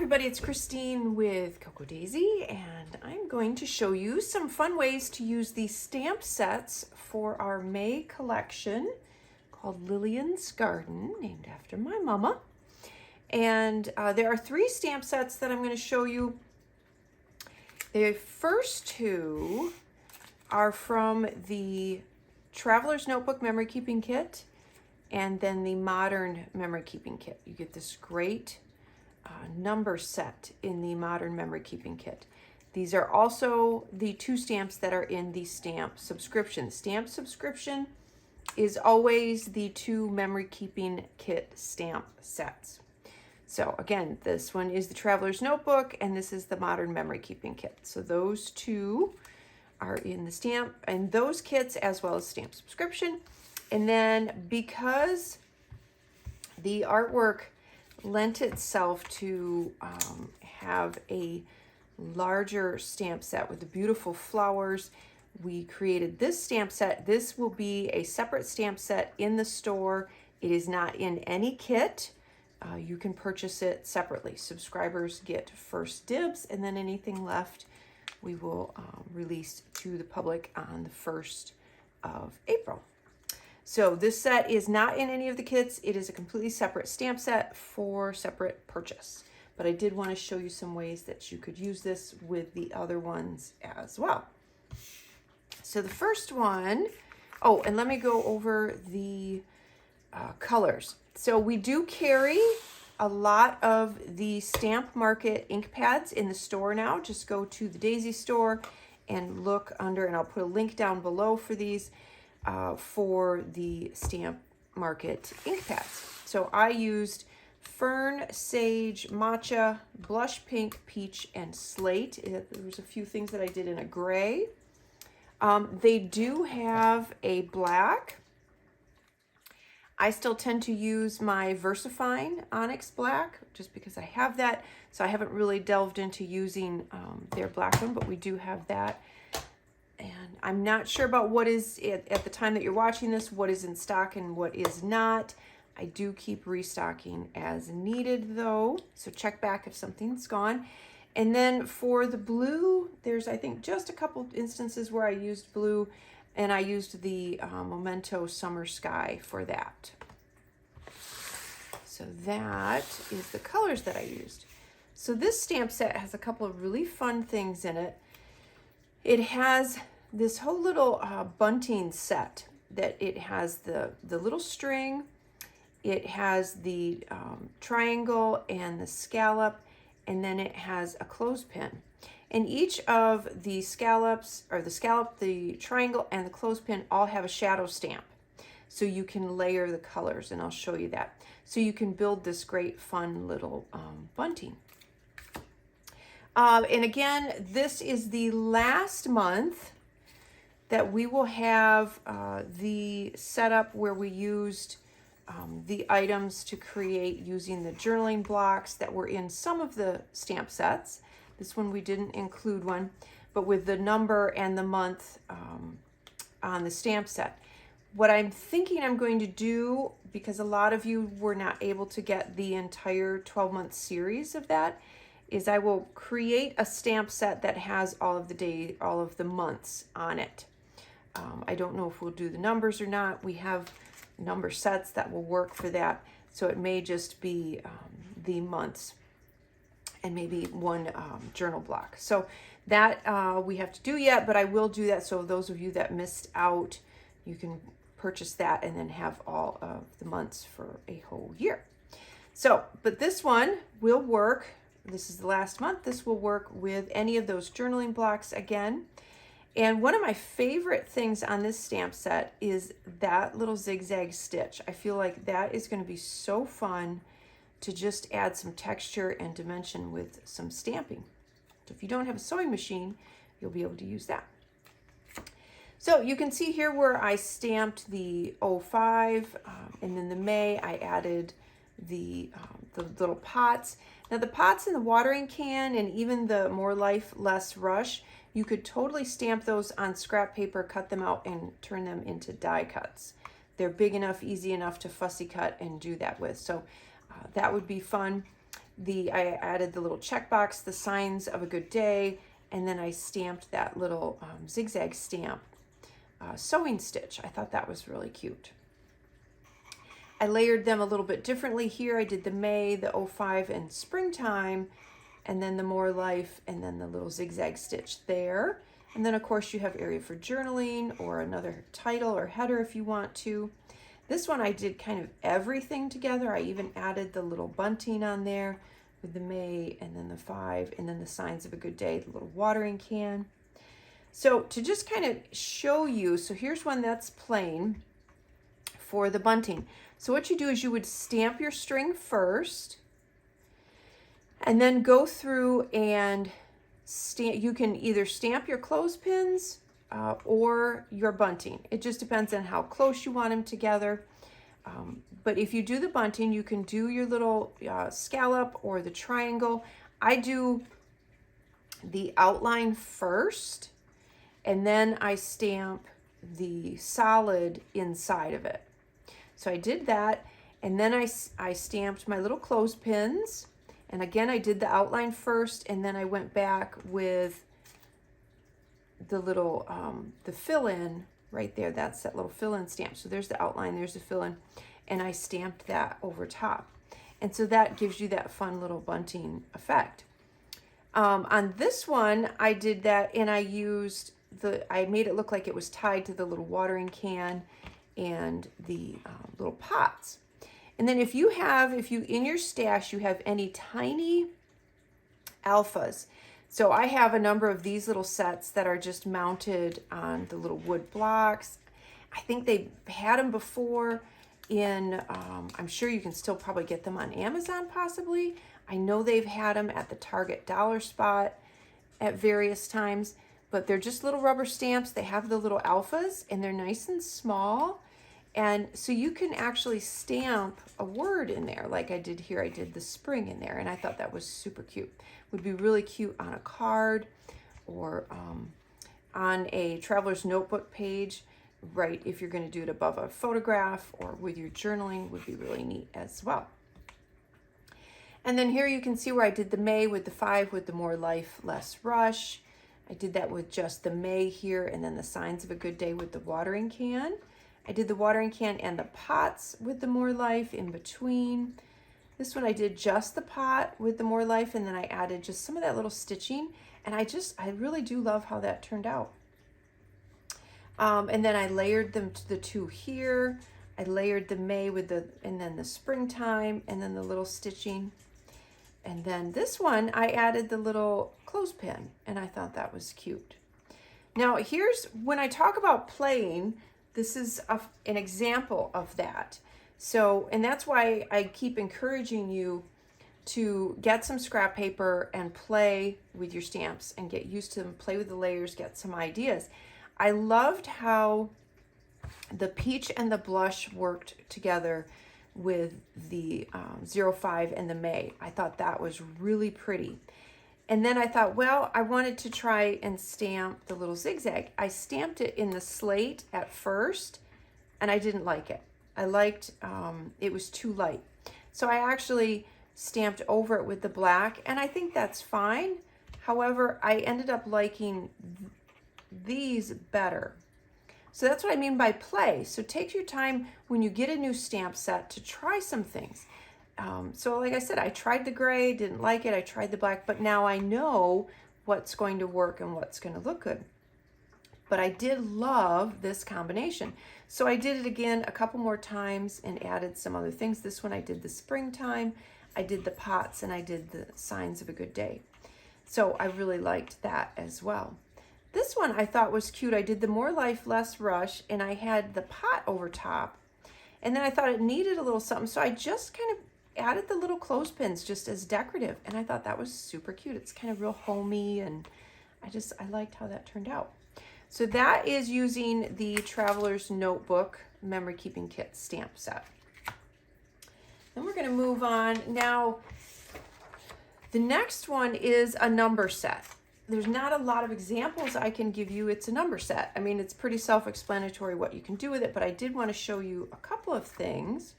everybody, it's Christine with Cocoa Daisy, and I'm going to show you some fun ways to use these stamp sets for our May collection called Lillian's Garden, named after my mama. And there are 3 stamp sets that I'm going to show you. The first 2 are from the Traveler's Notebook Memory Keeping Kit and then the Modern Memory Keeping Kit. You get this great number set in the Modern Memory Keeping Kit. These are also the 2 stamps that are in the stamp subscription. Stamp subscription is always the 2 Memory Keeping Kit stamp sets. So again, this one is the Traveler's Notebook and this is the Modern Memory Keeping Kit. So those 2 are in the stamp and those kits as well as stamp subscription. And then because the artwork lent itself to have a larger stamp set with the beautiful flowers, we created this stamp set. This will be a separate stamp set in the store. It is not in any kit. You can purchase it separately. Subscribers get first dibs, and then anything left we will release to the public on the 1st of April. So this set is not in any of the kits. It is a completely separate stamp set for separate purchase. But I did want to show you some ways that you could use this with the other ones as well. So the first one, oh, and let me go over the colors. So we do carry a lot of the Stamp Market ink pads in the store now. Just go to the Daisy store and look under, and I'll put a link down below for these. For the Stamp Market ink pads. So I used Fern, Sage, Matcha, Blush Pink, Peach, and Slate. There was a few things that I did in a gray. They do have a black. I still tend to use my VersaFine Onyx Black just because I have that. So I haven't really delved into using their black one, but we do have that. And I'm not sure about what is, at the time that you're watching this, what is in stock and what is not. I do keep restocking as needed though, so check back if something's gone. And then for the blue, there's I think just a couple instances where I used blue, and I used the Memento Summer Sky for that. So that is the colors that I used. So this stamp set has a couple of really fun things in it. It has this whole little bunting set that it has the little string, it has the triangle and the scallop, and then it has a clothespin. And each of the scallops, or the scallop, the triangle, and the clothespin all have a shadow stamp. So you can layer the colors, and I'll show you that. So you can build this great fun little bunting. And again, this is the last month that we will have the setup where we used the items to create using the journaling blocks that were in some of the stamp sets. This one we didn't include one, but with the number and the month on the stamp set. What I'm thinking I'm going to do, because a lot of you were not able to get the entire 12-month series of that, is I will create a stamp set that has all of the months on it. I don't know if we'll do the numbers or not. We have number sets that will work for that. So it may just be the months and maybe one journal block. So that we have to do yet, but I will do that. So those of you that missed out, you can purchase that and then have all of the months for a whole year. So, but this one will work. This is the last month. This will work with any of those journaling blocks again. And one of my favorite things on this stamp set is that little zigzag stitch. I feel like that is going to be so fun to just add some texture and dimension with some stamping. So if you don't have a sewing machine, you'll be able to use that. So you can see here where I stamped the 05 and then the May, I added the little pots. Now the pots in the watering can and even the More Life, Less Rush, you could totally stamp those on scrap paper, cut them out, and turn them into die cuts. They're big enough, easy enough to fussy cut and do that with. So that would be fun. I added the little checkbox, the signs of a good day, and then I stamped that little zigzag stamp sewing stitch. I thought that was really cute. I layered them a little bit differently here. I did the May, the 05, and springtime, and then the more life, and then the little zigzag stitch there. And then of course you have area for journaling or another title or header if you want to. This one I did kind of everything together. I even added the little bunting on there with the May and then the 5 and then the signs of a good day, the little watering can. So to just kind of show you, so here's one that's plain for the bunting. So what you do is you would stamp your string first and then go through and you can either stamp your clothespins or your bunting. It just depends on how close you want them together. But if you do the bunting, you can do your little scallop or the triangle. I do the outline first, and then I stamp the solid inside of it. So I did that, and then I stamped my little clothespins. And again, I did the outline first, and then I went back with the little, the fill-in right there. That's that little fill-in stamp. So there's the outline, there's the fill-in, and I stamped that over top. And so that gives you that fun little bunting effect. On this one, I did that, and I used I made it look like it was tied to the little watering can and the little pots. And then if you in your stash, you have any tiny alphas. So I have a number of these little sets that are just mounted on the little wood blocks. I think they've had them before in, I'm sure you can still probably get them on Amazon possibly. I know they've had them at the Target dollar spot at various times, but they're just little rubber stamps. They have the little alphas and they're nice and small. And so you can actually stamp a word in there like I did here. I did the spring in there, and I thought that was super cute. Would be really cute on a card or on a traveler's notebook page, right? If you're going to do it above a photograph or with your journaling, would be really neat as well. And then here you can see where I did the May with the 5 with the more life, less rush. I did that with just the May here, and then the signs of a good day with the watering can. I did the watering can and the pots with the more life in between. This one I did just the pot with the more life, and then I added just some of that little stitching, and I really do love how that turned out. And then I layered them to the two here. I layered the May with and then the springtime, and then the little stitching. And then this one, I added the little clothespin, and I thought that was cute. Now when I talk about playing, this is an example of that. So, and that's why I keep encouraging you to get some scrap paper and play with your stamps and get used to them, play with the layers, get some ideas. I loved how the peach and the blush worked together with the 05 and the May. I thought that was really pretty. And then I thought, well, I wanted to try and stamp the little zigzag. I stamped it in the slate at first, and I didn't like it. I liked, it was too light. So I actually stamped over it with the black, and I think that's fine. However, I ended up liking these better. So that's what I mean by play. So take your time when you get a new stamp set to try some things. So like I said, I tried the gray, didn't like it. I tried the black, but now I know what's going to work and what's going to look good. But I did love this combination. So I did it again a couple more times and added some other things. This one I did the springtime, I did the pots, and I did the signs of a good day. So I really liked that as well. This one I thought was cute. I did the more life, less rush, and I had the pot over top. And then I thought it needed a little something, so I just kind of added the little clothespins just as decorative, and I thought that was super cute. It's kind of real homey, and I liked how that turned out. So that is using the Traveler's Notebook Memory Keeping Kit stamp set. Then we're going to move on. Now, the next one is a number set. There's not a lot of examples I can give you. It's a number set. I mean, it's pretty self-explanatory what you can do with it, but I did want to show you a couple of things.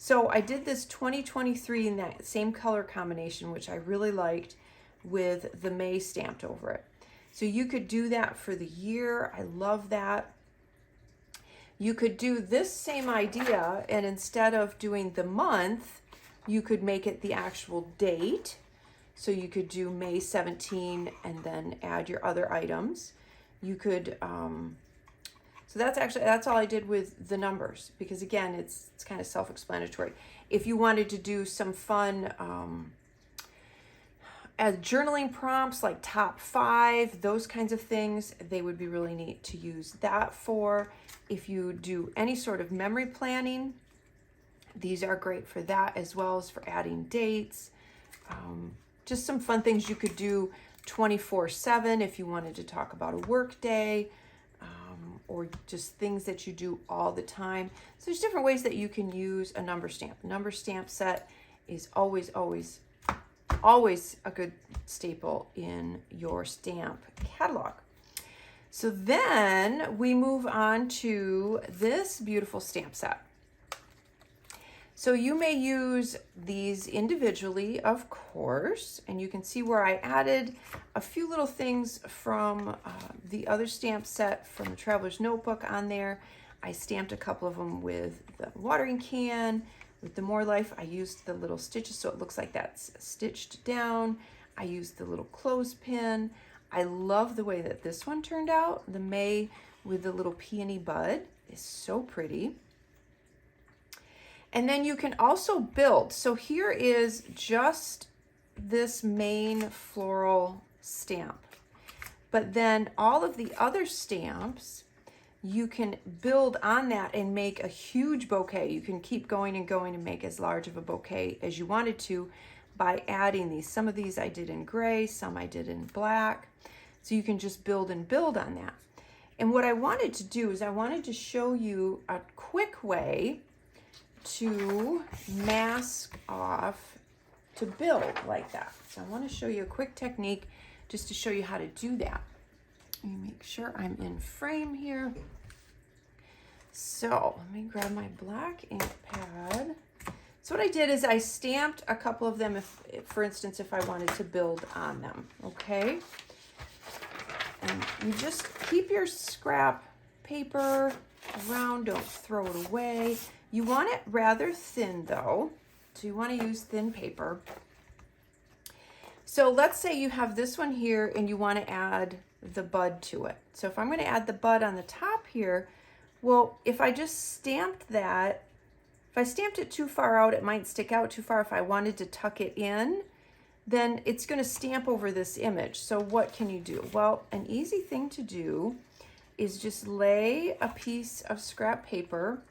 So I did this 2023 in that same color combination, which I really liked, with the May stamped over it. So you could do that for the year. I love that. You could do this same idea, and instead of doing the month, you could make it the actual date. So you could do May 17 and then add your other items. You could, so that's all I did with the numbers, because again, it's kind of self-explanatory. If you wanted to do some fun as journaling prompts, like top 5, those kinds of things, they would be really neat to use that for. If you do any sort of memory planning, these are great for that, as well as for adding dates. Just some fun things you could do 24/7 if you wanted to talk about a work day, or just things that you do all the time. So there's different ways that you can use a number stamp. Number stamp set is always a good staple in your stamp catalog. So then we move on to this beautiful stamp set. So you may use these individually, of course, and you can see where I added a few little things from the other stamp set from the Traveler's Notebook on there. I stamped a couple of them with the watering can. With the More Life, I used the little stitches so it looks like that's stitched down. I used the little clothespin. I love the way that this one turned out. The May with the little peony bud is so pretty. And then you can also build. So here is just this main floral stamp. But then all of the other stamps, you can build on that and make a huge bouquet. You can keep going and going and make as large of a bouquet as you wanted to by adding these. Some of these I did in gray, some I did in black. So you can just build and build on that. And what I wanted to do is I wanted to show you a quick way to mask off to build like that. So I want to show you a quick technique just to show you how to do that. Let me make sure I'm in frame here. So let me grab my black ink pad. So what I did is I stamped a couple of them, if for instance, if I wanted to build on them, okay? And you just keep your scrap paper around, don't throw it away. You want it rather thin though, so you want to use thin paper. So let's say you have this one here and you want to add the bud to it. So if I'm going to add the bud on the top here, well, if I just stamped that, if I stamped it too far out, it might stick out too far. If I wanted to tuck it in, then it's going to stamp over this image. So what can you do? Well, an easy thing to do is just lay a piece of scrap paper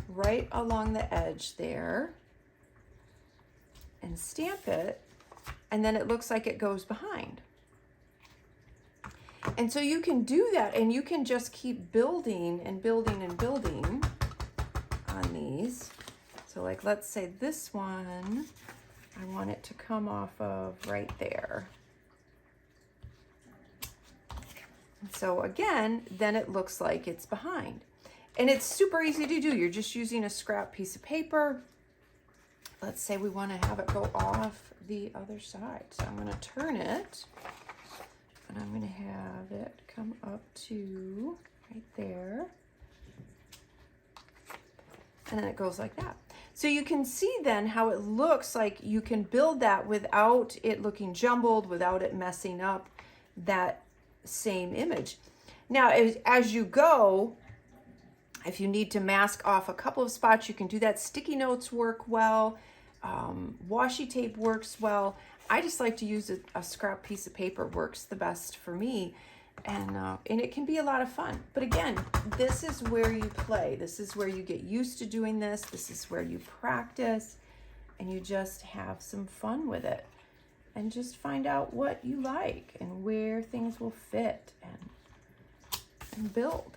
right along the edge there and stamp it, and then it looks like it goes behind. And so you can do that, and you can just keep building and building and building on these. So like, let's say this one, I want it to come off of right there. And so again, then it looks like it's behind. And it's super easy to do. You're just using a scrap piece of paper. Let's say we want to have it go off the other side. So I'm going to turn it, and I'm going to have it come up to right there. And then it goes like that. So you can see then how it looks like you can build that without it looking jumbled, without it messing up that same image. Now, as you go, if you need to mask off a couple of spots, you can do that. Sticky notes work well. Washi tape works well. I just like to use a scrap piece of paper, works the best for me. And it can be a lot of fun. But again, this is where you play. This is where you get used to doing this. This is where you practice and you just have some fun with it. And just find out what you like and where things will fit and build.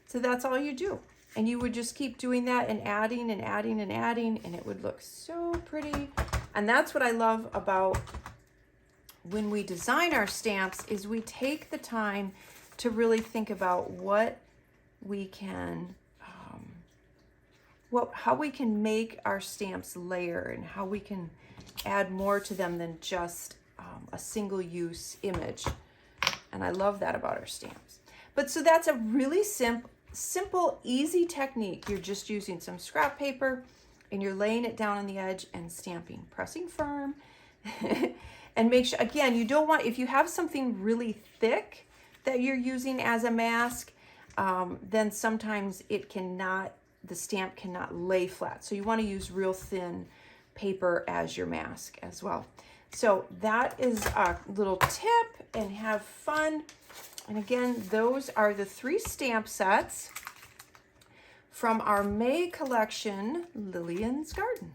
So that's all you do. And you would just keep doing that and adding and adding and adding, and it would look so pretty. And that's what I love about when we design our stamps, is we take the time to really think about what we can how we can make our stamps layer and how we can add more to them than just a single-use image. And I love that about our stamps. But so that's a really simple, easy technique. You're just using some scrap paper and you're laying it down on the edge and stamping, pressing firm. And make sure, again, you don't want, if you have something really thick that you're using as a mask, then sometimes the stamp cannot lay flat. So you want to use real thin paper as your mask as well. So that is a little tip, and have fun. And again, those are the 3 stamp sets from our May collection, Lillian's Garden.